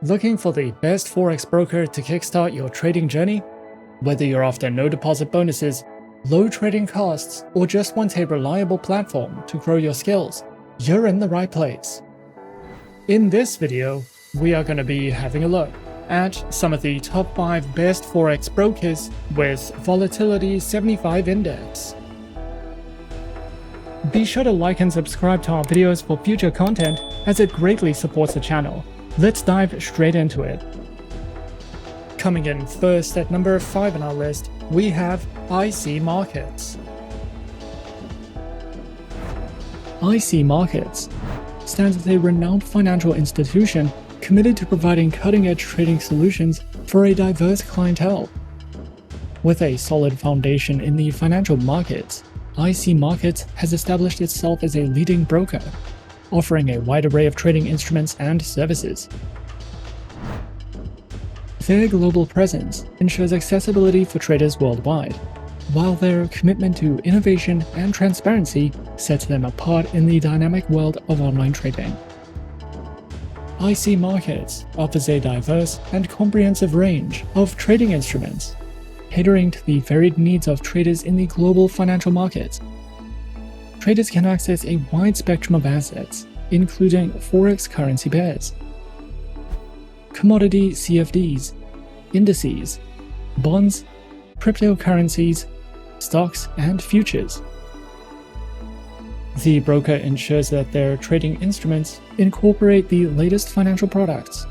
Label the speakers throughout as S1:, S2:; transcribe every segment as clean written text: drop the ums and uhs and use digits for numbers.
S1: Looking for the best Forex broker to kickstart your trading journey? Whether you're after no deposit bonuses, low trading costs, or just want a reliable platform to grow your skills, you're in the right place. In this video, we are going to be having a look at some of the top 5 best Forex brokers with Volatility 75 Index. Be sure to like and subscribe to our videos for future content, as it greatly supports the channel. Let's dive straight into it. Coming in first at number 5 on our list, we have IC Markets. IC Markets stands as a renowned financial institution committed to providing cutting-edge trading solutions for a diverse clientele. With a solid foundation in the financial markets, IC Markets has established itself as a leading broker, offering a wide array of trading instruments and services. Their global presence ensures accessibility for traders worldwide, while their commitment to innovation and transparency sets them apart in the dynamic world of online trading. IC Markets offers a diverse and comprehensive range of trading instruments, catering to the varied needs of traders in the global financial markets. Traders can access a wide spectrum of assets, including Forex currency pairs, commodity CFDs, indices, bonds, cryptocurrencies, stocks, and futures. The broker ensures that their trading instruments incorporate the latest financial products,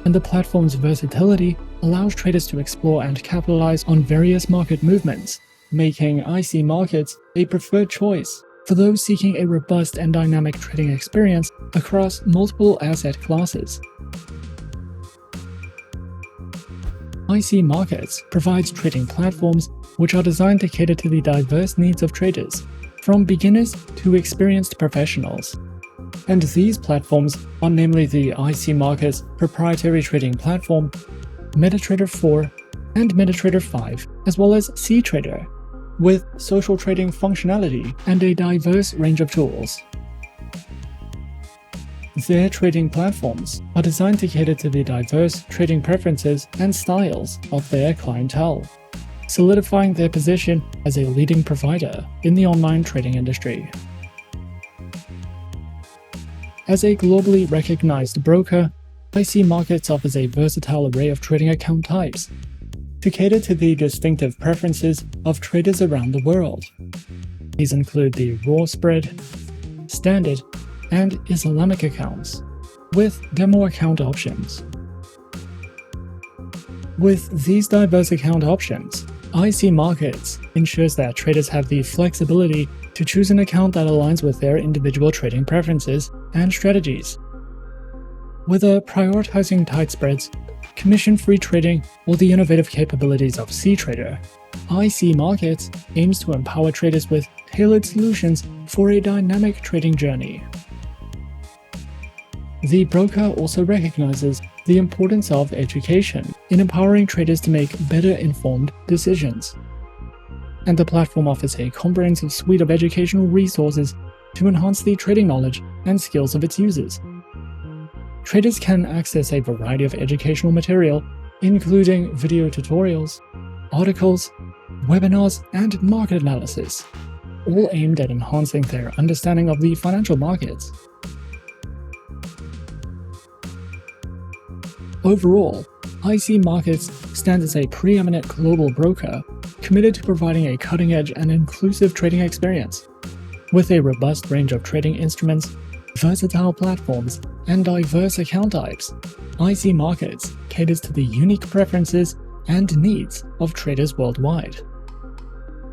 S1: and the platform's versatility allows traders to explore and capitalize on various market movements, making IC Markets a preferred choice for those seeking a robust and dynamic trading experience across multiple asset classes. IC Markets provides trading platforms which are designed to cater to the diverse needs of traders, from beginners to experienced professionals. And these platforms are namely the IC Markets proprietary trading platform, MetaTrader 4, and MetaTrader 5, as well as CTrader, with social trading functionality and a diverse range of tools. Their trading platforms are designed to cater to the diverse trading preferences and styles of their clientele, solidifying their position as a leading provider in the online trading industry. As a globally recognized broker, IC Markets offers a versatile array of trading account types to cater to the distinctive preferences of traders around the world. These include the raw spread, standard, and Islamic accounts, with demo account options. With these diverse account options, IC Markets ensures that traders have the flexibility to choose an account that aligns with their individual trading preferences and strategies. Whether prioritizing tight spreads, commission-free trading, or the innovative capabilities of CTrader, IC Markets aims to empower traders with tailored solutions for a dynamic trading journey. The broker also recognizes the importance of education in empowering traders to make better informed decisions. And the platform offers a comprehensive suite of educational resources to enhance the trading knowledge and skills of its users. Traders can access a variety of educational material, including video tutorials, articles, webinars, and market analysis, all aimed at enhancing their understanding of the financial markets. Overall, IC Markets stands as a preeminent global broker committed to providing a cutting-edge and inclusive trading experience. With a robust range of trading instruments, versatile platforms, and diverse account types, IC Markets caters to the unique preferences and needs of traders worldwide.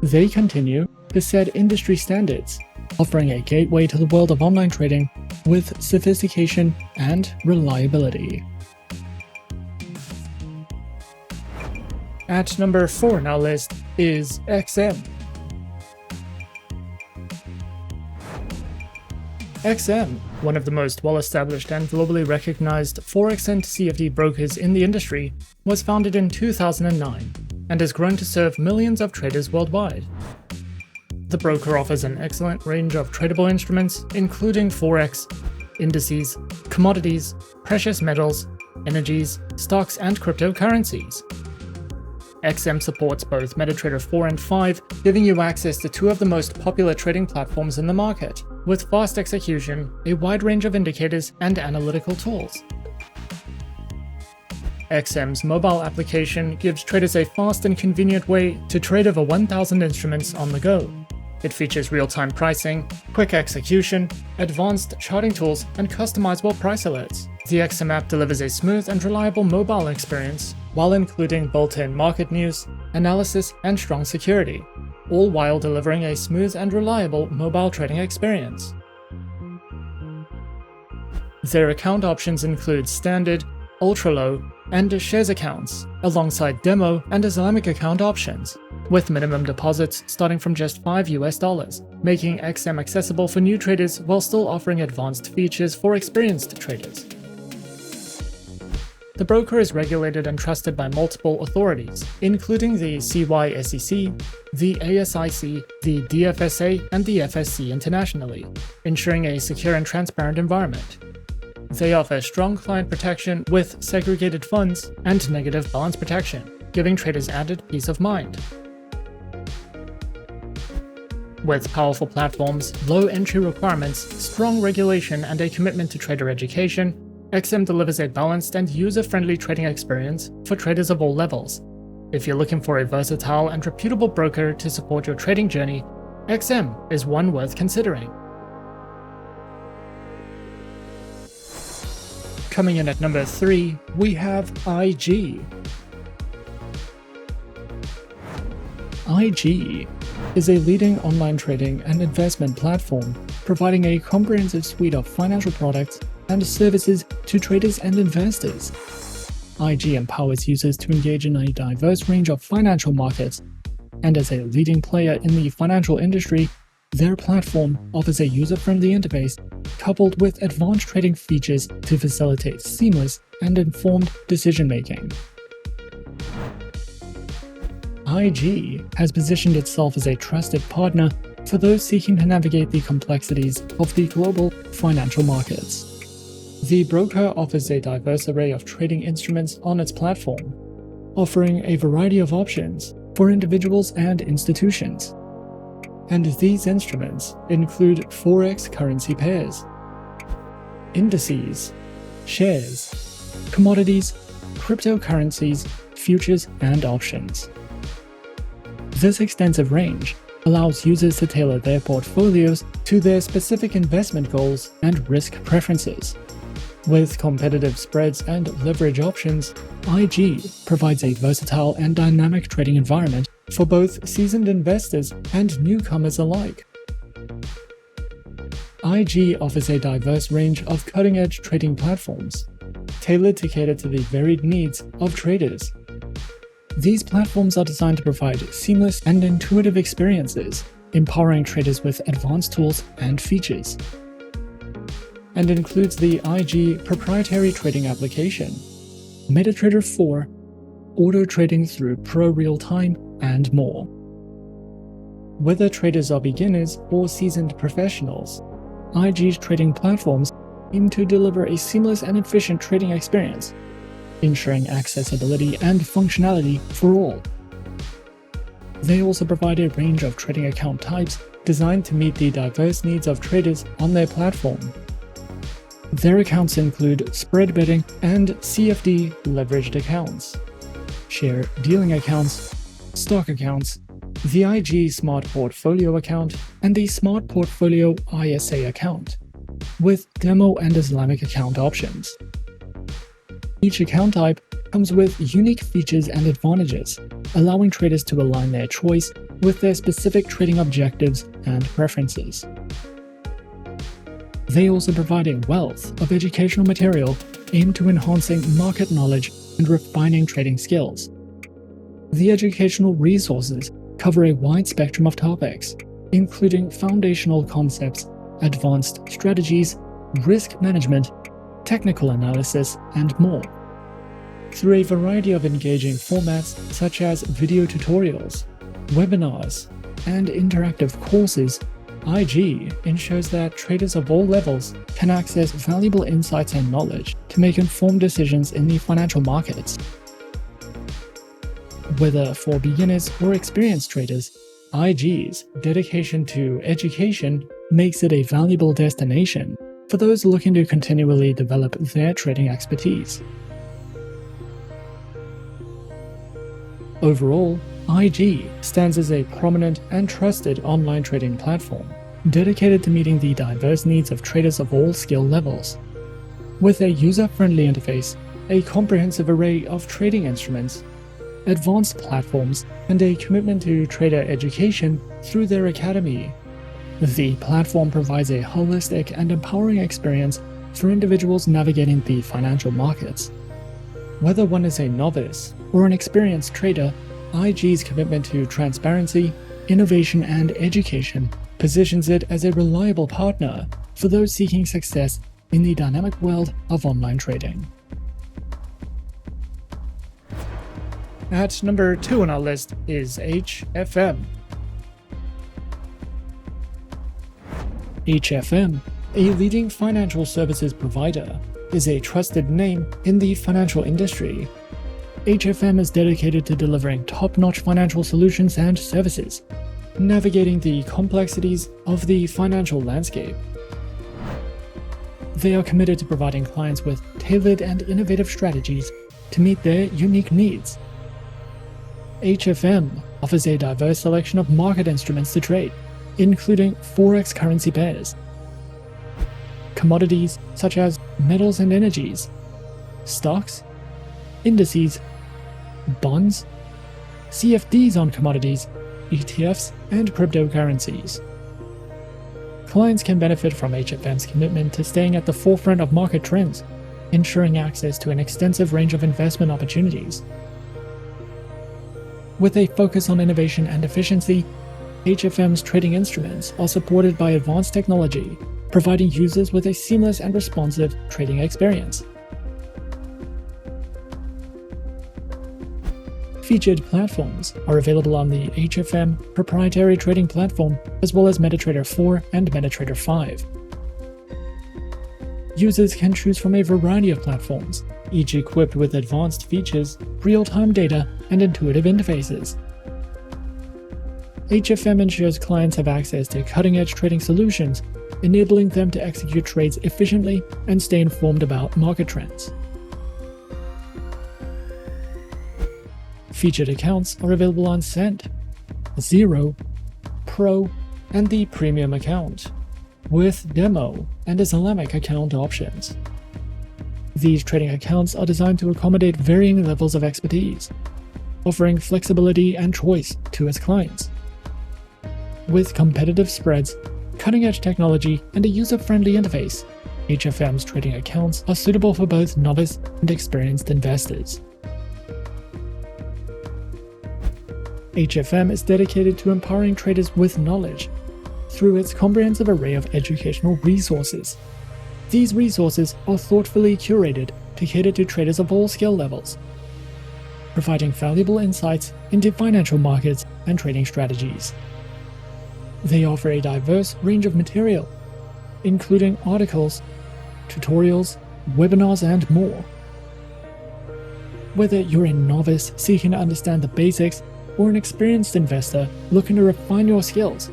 S1: They continue to set industry standards, offering a gateway to the world of online trading with sophistication and reliability. At number 4 on our list is XM. XM, one of the most well-established and globally recognized Forex and CFD brokers in the industry, was founded in 2009 and has grown to serve millions of traders worldwide. The broker offers an excellent range of tradable instruments, including Forex, indices, commodities, precious metals, energies, stocks, and cryptocurrencies. XM supports both MetaTrader 4 and 5, giving you access to two of the most popular trading platforms in the market, with fast execution, a wide range of indicators, and analytical tools. XM's mobile application gives traders a fast and convenient way to trade over 1,000 instruments on the go. It features real-time pricing, quick execution, advanced charting tools, and customizable price alerts. The XM app delivers a smooth and reliable mobile experience, while including built-in market news, analysis, and strong security, all while delivering a smooth and reliable mobile trading experience. Their account options include standard, ultra-low, and shares accounts, alongside demo and Islamic account options, with minimum deposits starting from just $5, making XM accessible for new traders while still offering advanced features for experienced traders. The broker is regulated and trusted by multiple authorities, including the CYSEC, the ASIC, the DFSA, and the FSC internationally, ensuring a secure and transparent environment. They offer strong client protection with segregated funds and negative balance protection, giving traders added peace of mind. With powerful platforms, low entry requirements, strong regulation, and a commitment to trader education, XM delivers a balanced and user-friendly trading experience for traders of all levels. If you're looking for a versatile and reputable broker to support your trading journey, XM is one worth considering. Coming in at number 3, we have IG. IG is a leading online trading and investment platform, providing a comprehensive suite of financial products and services to traders and investors. IG empowers users to engage in a diverse range of financial markets, and as a leading player in the financial industry, their platform offers a user-friendly interface coupled with advanced trading features to facilitate seamless and informed decision-making. IG has positioned itself as a trusted partner for those seeking to navigate the complexities of the global financial markets. The broker offers a diverse array of trading instruments on its platform, offering a variety of options for individuals and institutions. And these instruments include Forex currency pairs, indices, shares, commodities, cryptocurrencies, futures, and options. This extensive range allows users to tailor their portfolios to their specific investment goals and risk preferences. With competitive spreads and leverage options, IG provides a versatile and dynamic trading environment for both seasoned investors and newcomers alike. IG offers a diverse range of cutting-edge trading platforms, tailored to cater to the varied needs of traders. These platforms are designed to provide seamless and intuitive experiences, empowering traders with advanced tools and features, and includes the IG proprietary trading application, MetaTrader 4, auto trading through Pro Real-Time, and more. Whether traders are beginners or seasoned professionals, IG's trading platforms aim to deliver a seamless and efficient trading experience, ensuring accessibility and functionality for all. They also provide a range of trading account types designed to meet the diverse needs of traders on their platform. Their accounts include spread betting and CFD leveraged accounts, share dealing accounts, stock accounts, the IG Smart Portfolio account, and the Smart Portfolio ISA account, with demo and Islamic account options. Each account type comes with unique features and advantages, allowing traders to align their choice with their specific trading objectives and preferences. They also provide a wealth of educational material aimed to enhancing market knowledge and refining trading skills. The educational resources cover a wide spectrum of topics, including foundational concepts, advanced strategies, risk management, technical analysis, and more. Through a variety of engaging formats such as video tutorials, webinars, and interactive courses, IG ensures that traders of all levels can access valuable insights and knowledge to make informed decisions in the financial markets. Whether for beginners or experienced traders, IG's dedication to education makes it a valuable destination for those looking to continually develop their trading expertise. Overall, IG stands as a prominent and trusted online trading platform dedicated to meeting the diverse needs of traders of all skill levels. With a user-friendly interface, a comprehensive array of trading instruments, advanced platforms, and a commitment to trader education through their academy, the platform provides a holistic and empowering experience for individuals navigating the financial markets. Whether one is a novice or an experienced trader, IG's commitment to transparency, innovation, and education positions it as a reliable partner for those seeking success in the dynamic world of online trading. At number 2 on our list is HFM. HFM, a leading financial services provider, is a trusted name in the financial industry. HFM is dedicated to delivering top-notch financial solutions and services, navigating the complexities of the financial landscape. They are committed to providing clients with tailored and innovative strategies to meet their unique needs. HFM offers a diverse selection of market instruments to trade, including Forex currency pairs, commodities such as metals and energies, stocks, indices, bonds, CFDs on commodities, ETFs, and cryptocurrencies. Clients can benefit from HFM's commitment to staying at the forefront of market trends, ensuring access to an extensive range of investment opportunities. With a focus on innovation and efficiency, HFM's trading instruments are supported by advanced technology, providing users with a seamless and responsive trading experience. Featured platforms are available on the HFM proprietary trading platform, as well as MetaTrader 4 and MetaTrader 5. Users can choose from a variety of platforms, each equipped with advanced features, real-time data, and intuitive interfaces. HFM ensures clients have access to cutting-edge trading solutions, enabling them to execute trades efficiently and stay informed about market trends. Featured accounts are available on Cent, Zero, Pro, and the Premium account, with Demo and Islamic account options. These trading accounts are designed to accommodate varying levels of expertise, offering flexibility and choice to its clients. With competitive spreads, cutting-edge technology, and a user-friendly interface, HFM's trading accounts are suitable for both novice and experienced investors. HFM is dedicated to empowering traders with knowledge through its comprehensive array of educational resources. These resources are thoughtfully curated to cater to traders of all skill levels, providing valuable insights into financial markets and trading strategies. They offer a diverse range of material, including articles, tutorials, webinars, and more. Whether you're a novice seeking to understand the basics or an experienced investor looking to refine your skills,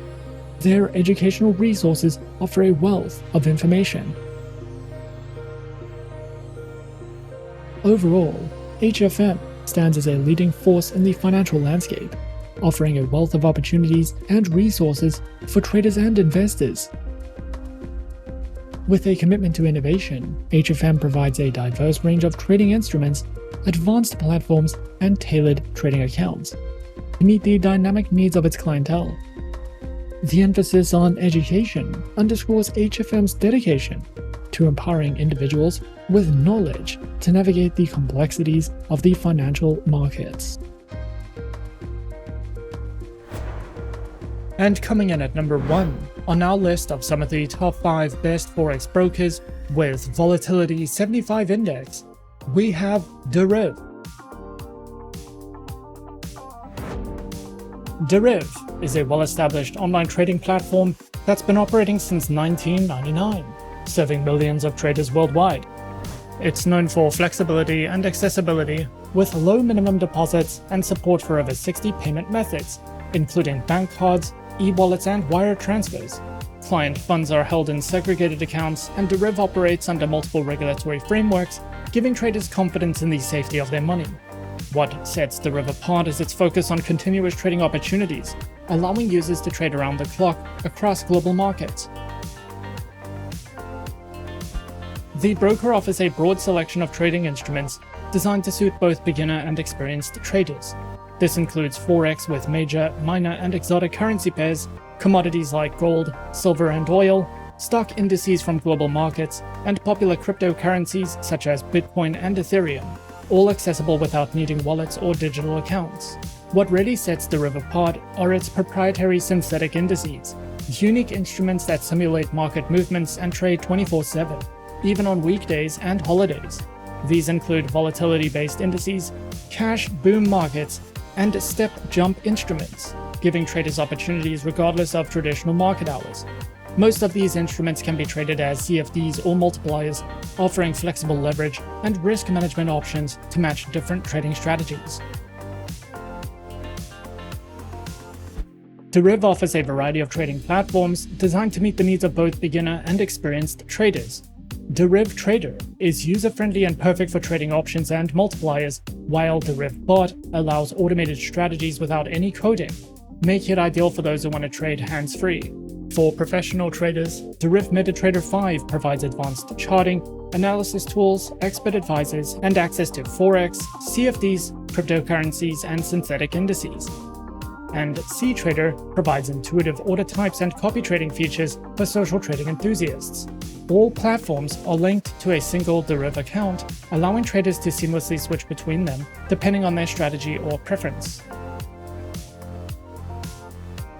S1: their educational resources offer a wealth of information. Overall, HFM stands as a leading force in the financial landscape, offering a wealth of opportunities and resources for traders and investors. With a commitment to innovation, HFM provides a diverse range of trading instruments, advanced platforms, and tailored trading accounts to meet the dynamic needs of its clientele. The emphasis on education underscores HFM's dedication to empowering individuals with knowledge to navigate the complexities of the financial markets. And coming in at number 1 on our list of some of the top 5 best Forex brokers with Volatility 75 Index, we have Deriv. Deriv is a well-established online trading platform that's been operating since 1999, serving millions of traders worldwide. It's known for flexibility and accessibility, with low minimum deposits and support for over 60 payment methods, including bank cards, e-wallets, and wire transfers. Client funds are held in segregated accounts, and Deriv operates under multiple regulatory frameworks, giving traders confidence in the safety of their money. What sets Deriv apart is its focus on continuous trading opportunities, allowing users to trade around the clock across global markets. The broker offers a broad selection of trading instruments designed to suit both beginner and experienced traders. This includes Forex with major, minor, and exotic currency pairs, commodities like gold, silver, and oil, stock indices from global markets, and popular cryptocurrencies such as Bitcoin and Ethereum, all accessible without needing wallets or digital accounts. What really sets Deriv apart are its proprietary synthetic indices, unique instruments that simulate market movements and trade 24/7, even on weekdays and holidays. These include volatility-based indices, cash boom markets, and step-jump instruments, giving traders opportunities regardless of traditional market hours. Most of these instruments can be traded as CFDs or multipliers, offering flexible leverage and risk management options to match different trading strategies. Deriv offers a variety of trading platforms designed to meet the needs of both beginner and experienced traders. Deriv Trader is user-friendly and perfect for trading options and multipliers, while Deriv Bot allows automated strategies without any coding, making it ideal for those who want to trade hands-free. For professional traders, Deriv MetaTrader 5 provides advanced charting, analysis tools, expert advisors, and access to Forex, CFDs, cryptocurrencies, and synthetic indices. And CTrader provides intuitive order types and copy trading features for social trading enthusiasts. All platforms are linked to a single Deriv account, allowing traders to seamlessly switch between them depending on their strategy or preference.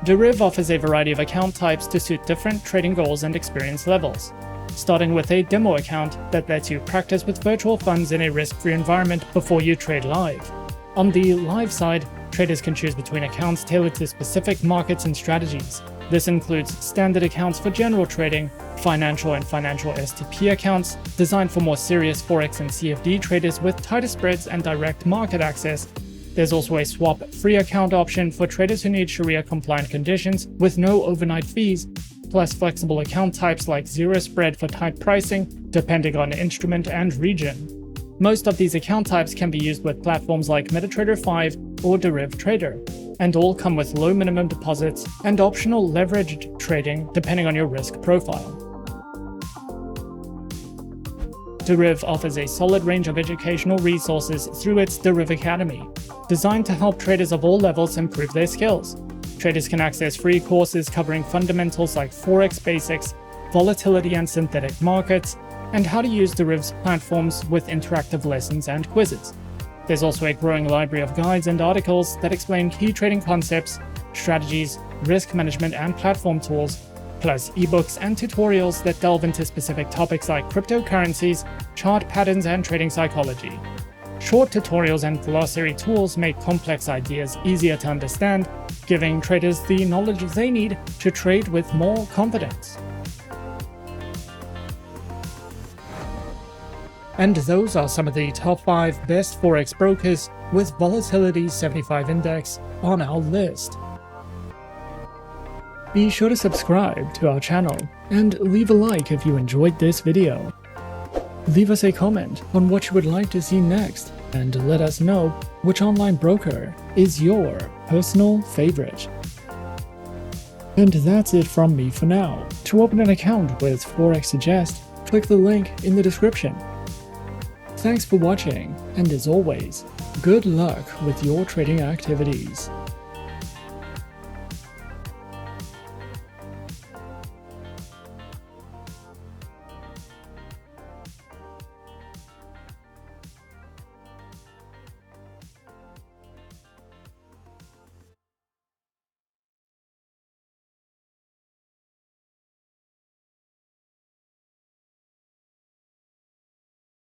S1: Deriv offers a variety of account types to suit different trading goals and experience levels, starting with a demo account that lets you practice with virtual funds in a risk-free environment before you trade live. On the live side, traders can choose between accounts tailored to specific markets and strategies. This includes standard accounts for general trading, financial and financial STP accounts designed for more serious Forex and CFD traders with tighter spreads and direct market access. There's also a swap-free account option for traders who need Sharia-compliant conditions with no overnight fees, plus flexible account types like zero spread for tight pricing, depending on instrument and region. Most of these account types can be used with platforms like MetaTrader 5 or Deriv Trader, and all come with low minimum deposits and optional leveraged trading depending on your risk profile. Deriv offers a solid range of educational resources through its Deriv Academy, designed to help traders of all levels improve their skills. Traders can access free courses covering fundamentals like Forex basics, volatility and synthetic markets, and how to use Deriv's platforms with interactive lessons and quizzes. There's also a growing library of guides and articles that explain key trading concepts, strategies, risk management, and platform tools, plus ebooks and tutorials that delve into specific topics like cryptocurrencies, chart patterns, and trading psychology. Short tutorials and glossary tools make complex ideas easier to understand, giving traders the knowledge they need to trade with more confidence. And those are some of the top 5 best Forex brokers with Volatility 75 Index on our list. Be sure to subscribe to our channel and leave a like if you enjoyed this video. Leave us a comment on what you would like to see next, and let us know which online broker is your personal favorite. And that's it from me for now. To open an account with Forexsuggest, click the link in the description. Thanks for watching, and as always, good luck with your trading activities.